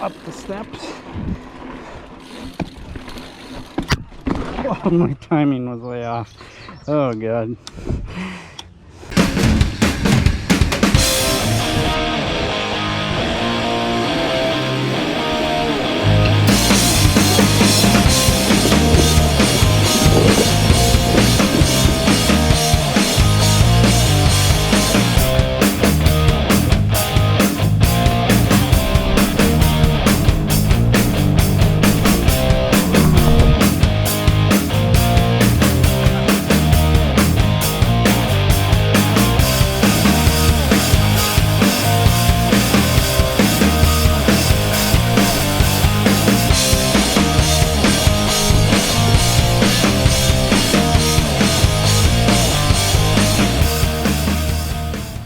up the steps. Oh, my timing was way off. Oh god.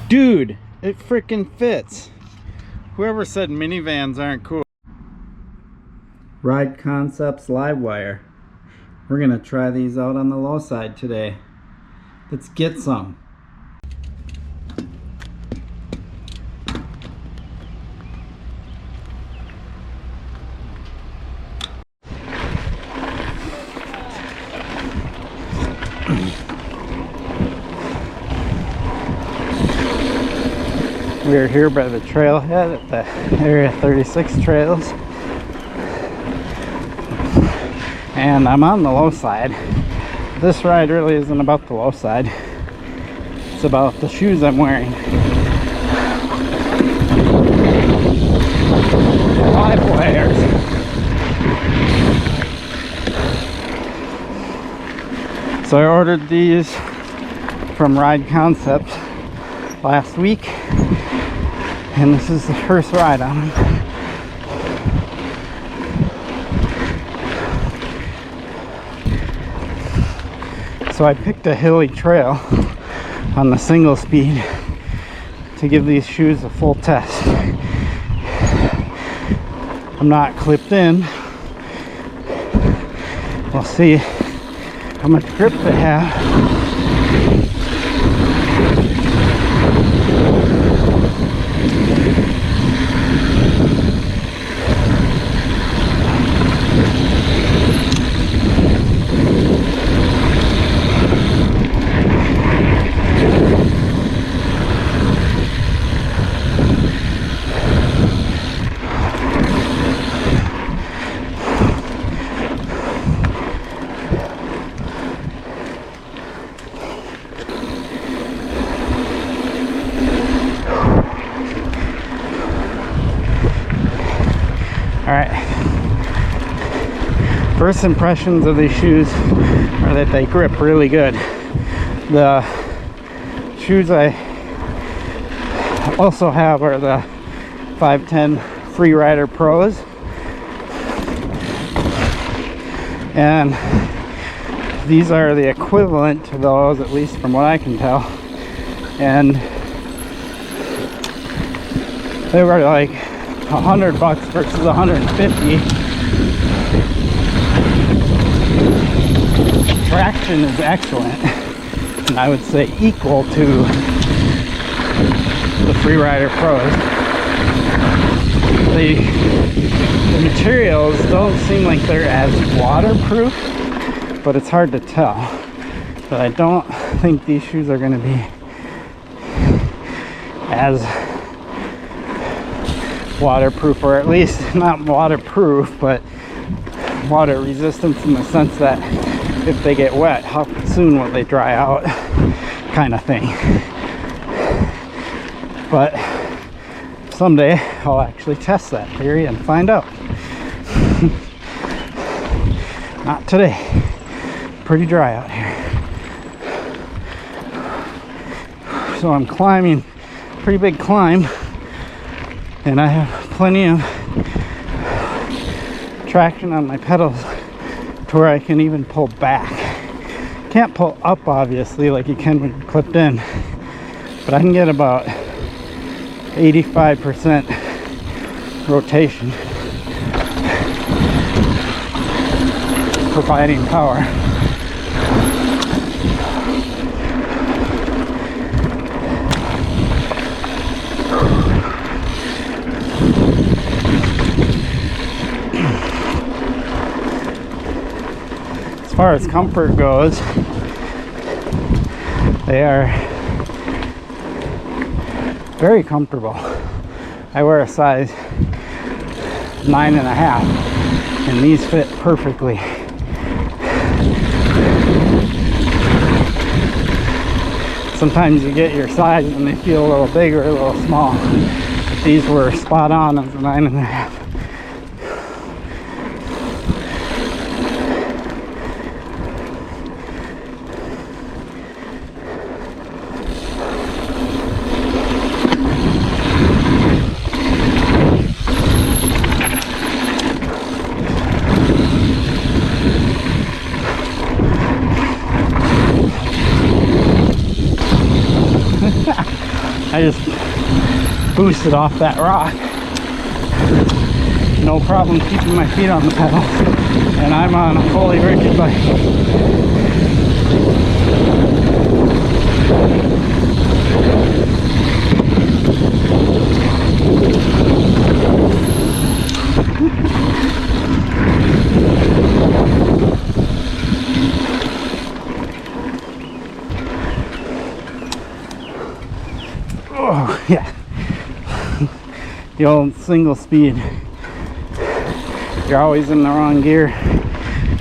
Dude, it freaking fits. Whoever said minivans aren't cool. Ride Concepts Livewire. We're gonna try these out on the Lowside today. Let's get some. We are here by the trailhead at the Area 36 trails, and I'm on the Lowside. This ride really isn't about the Lowside, it's about the shoes I'm wearing. Livewires. So I ordered these from Ride Concepts last week, and this is the first ride on them. So I picked a hilly trail on the single speed to give these shoes a full test. I'm not clipped in. We'll see how much grip they have. Alright, first impressions of these shoes are that they grip really good. The shoes I also have are the 510 Freerider Pros, and these are the equivalent to those, at least from what I can tell, and they were like $100 versus $150. Traction is excellent, and I would say equal to the Freerider Pros. The materials don't seem like they're as waterproof, but it's hard to tell. But I don't think these shoes are going to be as waterproof, or at least not waterproof, but water resistance, in the sense that if they get wet, how soon will they dry out, kind of thing. But someday I'll actually test that theory and find out. Not today. Pretty dry out here. So I'm climbing, pretty big climb, and I have plenty of traction on my pedals to where I can even pull back. Can't pull up, obviously, like you can when you're clipped in, but I can get about 85% rotation, providing power. far as comfort goes, they are very comfortable. I wear a size 9.5, and these fit perfectly. Sometimes you get your size and they feel a little big or a little small. But these were spot on as a 9.5. I just boosted off that rock. No problem keeping my feet on the pedal. And I'm on a fully rigid bike. Oh, yeah. The old single speed, you're always in the wrong gear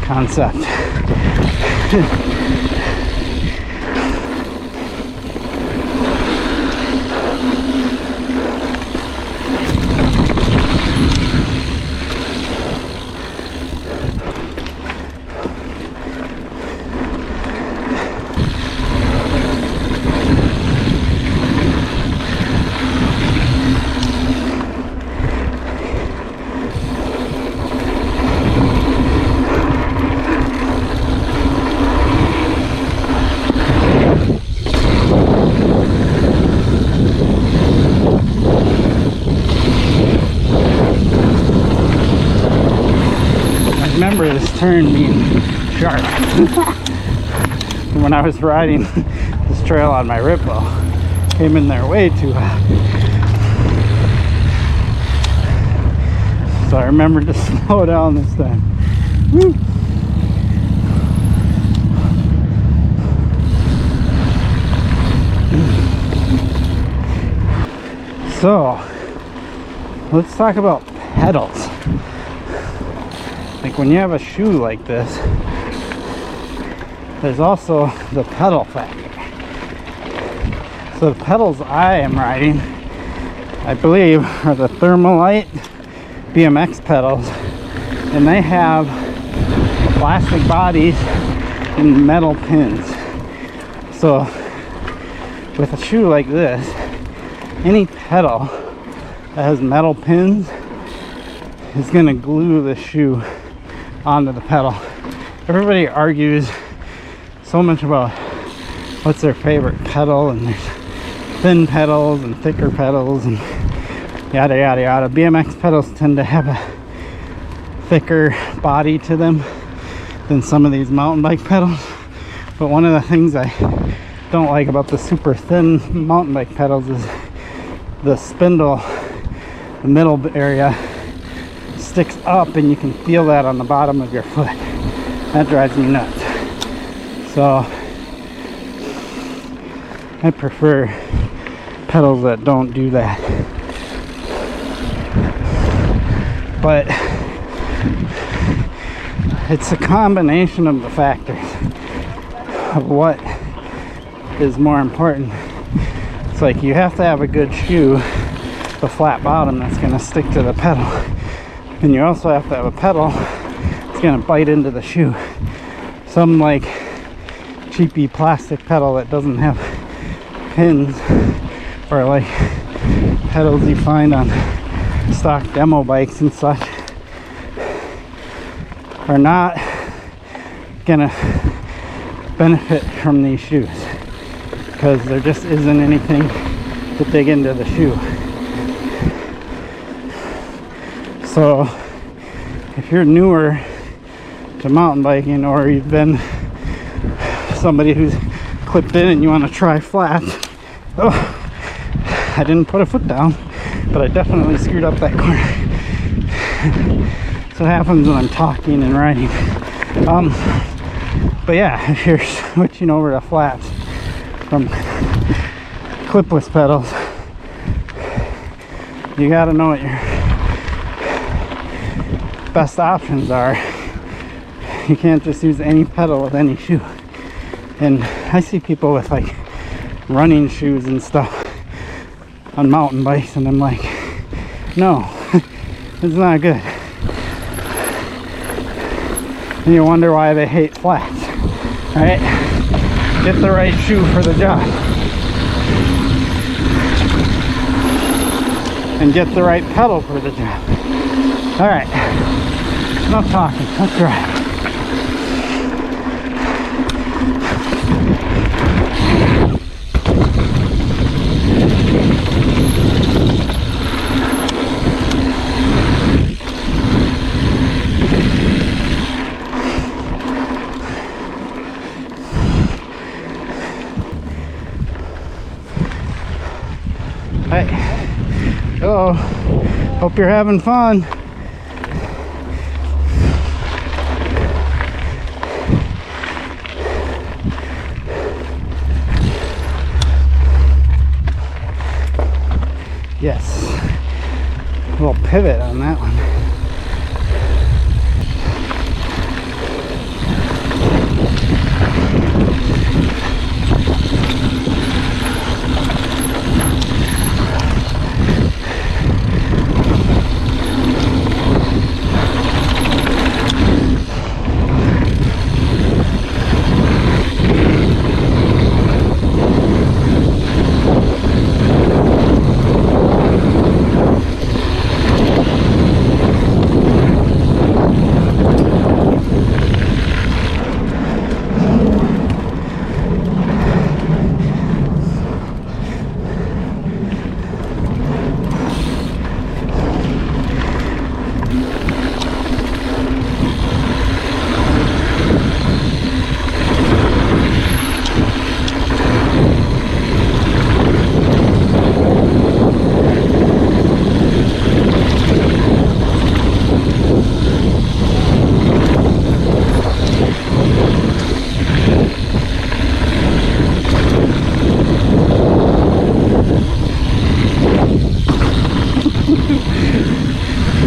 concept. Remember this turn being sharp. When I was riding this trail on my Ripple, came in there way too hot. So I remembered to slow down this time. Woo. So let's talk about pedals. Like when you have a shoe like this, there's also the pedal factor. So the pedals I am riding, I believe, are the Thermalite BMX pedals, and they have plastic bodies and metal pins. So with a shoe like this, any pedal that has metal pins is going to glue the shoe onto the pedal. Everybody argues so much about what's their favorite pedal, and there's thin pedals and thicker pedals and yada yada yada. BMX pedals tend to have a thicker body to them than some of these mountain bike pedals. But one of the things I don't like about the super thin mountain bike pedals is the spindle, the middle area sticks up, and you can feel that on the bottom of your foot. That drives me nuts. So I prefer pedals that don't do that. But it's a combination of the factors of what is more important. It's like you have to have a good shoe, the flat bottom that's going to stick to the pedal. And you also have to have a pedal that's going to bite into the shoe. Some like cheapy plastic pedal that doesn't have pins, or like pedals you find on stock demo bikes and such, are not going to benefit from these shoes because there just isn't anything to dig into the shoe. So if you're newer to mountain biking, or you've been somebody who's clipped in and you want to try flats, I didn't put a foot down, but I definitely screwed up that corner. So it happens when I'm talking and riding. But yeah, if you're switching over to flats from clipless pedals, you gotta know what your best options are. You can't just use any pedal with any shoe. And I see people with like running shoes and stuff on mountain bikes, and I'm like, no, it's not good. And you wonder why they hate flats, right? Get the right shoe for the job. And get the right pedal for the job. Alright, enough talking, let's ride. Hey, hello, hope you're having fun. Yes, a little pivot on that one.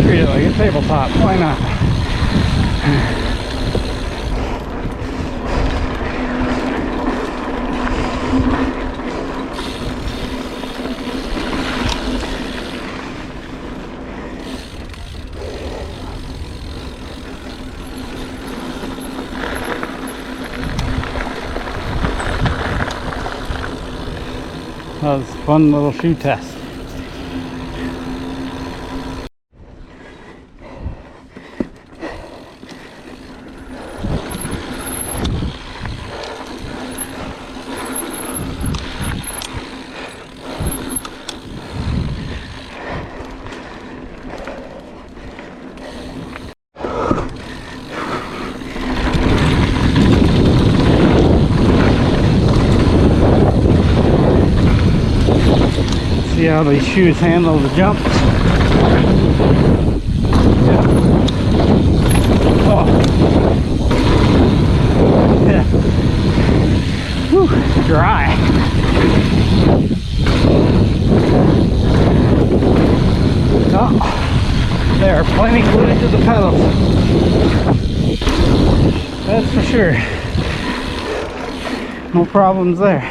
Treat it like a tabletop, why not? That was a fun little shoe test. See how these shoes handle the jumps. Yeah. Oh. Yeah. Whew, dry. Oh, they are plenty glued to the pedals. That's for sure. No problems there.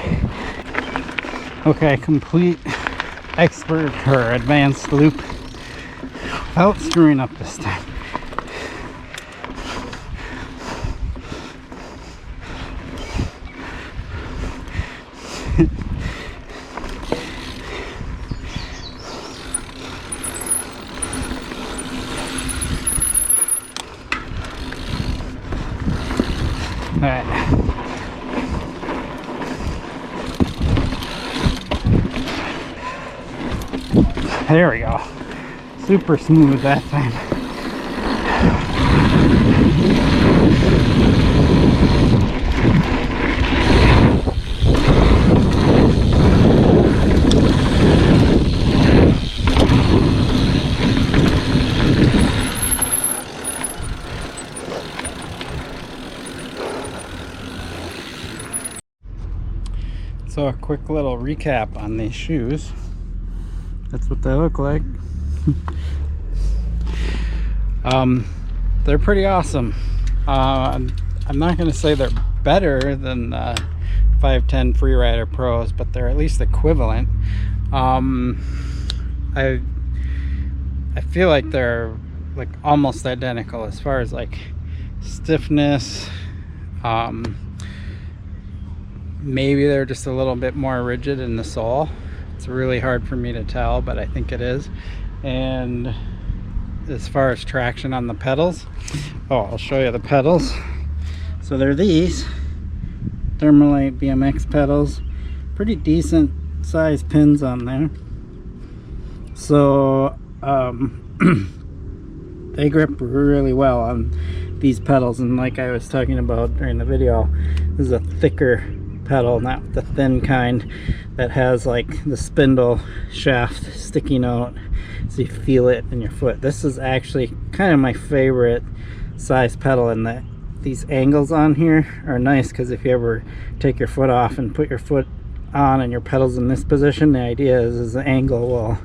Okay, complete expert or advanced loop without screwing up this time. All right. There we go. Super smooth that time. So a quick little recap on these shoes. That's what they look like. They're pretty awesome. I'm not going to say they're better than 510 Freerider Pros, but they're at least equivalent. I feel like they're like almost identical as far as like stiffness. Maybe they're just a little bit more rigid in the sole. It's really hard for me to tell, but I think it is. And as far as traction on the pedals, I'll show you the pedals. So they're these Thermalite BMX pedals, pretty decent size pins on there. So they grip really well on these pedals, and like I was talking about during the video, this is a thicker pedal, not the thin kind that has like the spindle shaft sticking out so you feel it in your foot. This is actually kind of my favorite size pedal, and that these angles on here are nice because if you ever take your foot off and put your foot on and your pedals in this position, the idea is the angle will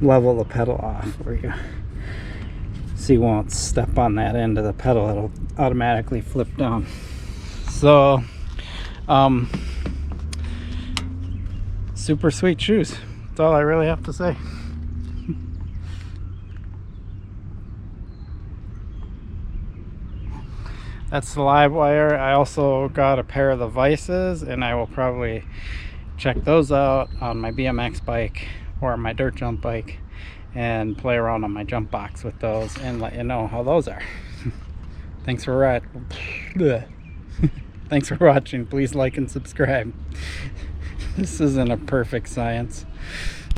level the pedal off where you so you won't step on that end of the pedal, it'll automatically flip down. So super sweet shoes, that's all I really have to say. That's the Livewire. I also got a pair of the Vices, and I will probably check those out on my BMX bike or my dirt jump bike and play around on my jump box with those and let you know how those are. Thanks for Thanks for watching. Please like and subscribe. This isn't a perfect science.